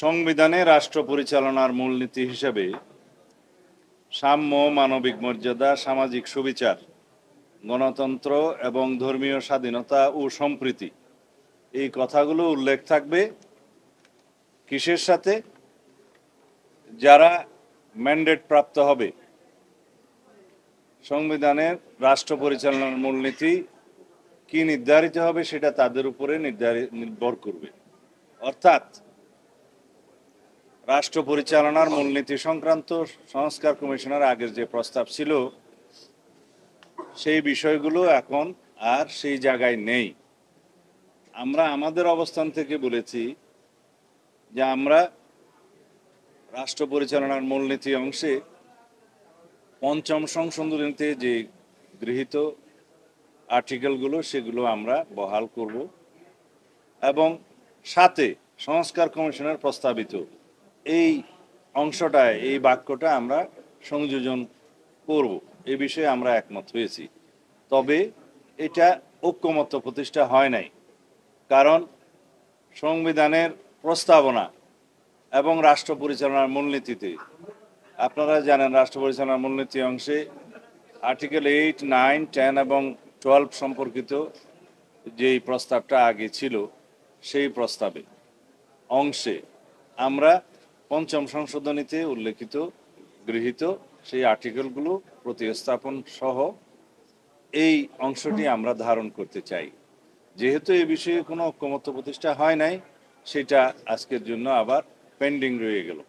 সংবিধানে রাষ্ট্র পরিচালনার মূলনীতি হিসেবে সাম্য, মানবিক মর্যাদা, সামাজিক সুবিচার, গণতন্ত্র এবং ধর্মীয় স্বাধীনতা ও সম্প্রীতি এই কথাগুলো উল্লেখ থাকবে। কিসের সাথে? যারা ম্যান্ডেট প্রাপ্ত হবে, সংবিধানের রাষ্ট্র পরিচালনার মূলনীতি কি নির্ধারিত হবে সেটা তাদের উপরে নির্ভর করবে। অর্থাৎ রাষ্ট্র পরিচালনার মূলনীতি সংক্রান্ত সংস্কার কমিশনের আগের যে প্রস্তাব ছিল সেই বিষয়গুলো এখন আর সেই জায়গায় নেই। আমরা আমাদের অবস্থান থেকে বলেছি যে আমরা রাষ্ট্র পরিচালনার মূলনীতি অংশে পঞ্চম সংশোধনীতে যে গৃহীত আর্টিকেলগুলো সেগুলো আমরা বহাল করব এবং সাথে সংস্কার কমিশনের প্রস্তাবিত এই অংশটায় এই বাক্যটা আমরা সংযোজন করব। এ বিষয়ে আমরা একমত হয়েছি। তবে এটা ঐক্যমত্য প্রতিষ্ঠা হয় নাই, কারণ সংবিধানের প্রস্তাবনা এবং রাষ্ট্র পরিচালনার মূলনীতিতে আপনারা জানেন রাষ্ট্র পরিচালনার মূলনীতি অংশে আর্টিকেল 8, 9, 10 এবং 12 সম্পর্কিত যেই প্রস্তাবটা আগে ছিল সেই প্রস্তাবে অংশে আমরা পঞ্চম সংশোধনীতে উল্লেখিত গৃহীত সেই আর্টিকেলগুলো প্রতিস্থাপন সহ এই অংশটি আমরা ধারণ করতে চাই। যেহেতু এই বিষয়ে কোনো ঐক্যমত্য প্রতিষ্ঠা হয় নাই, সেটা আজকের জন্য আবার পেন্ডিং রয়ে গেল।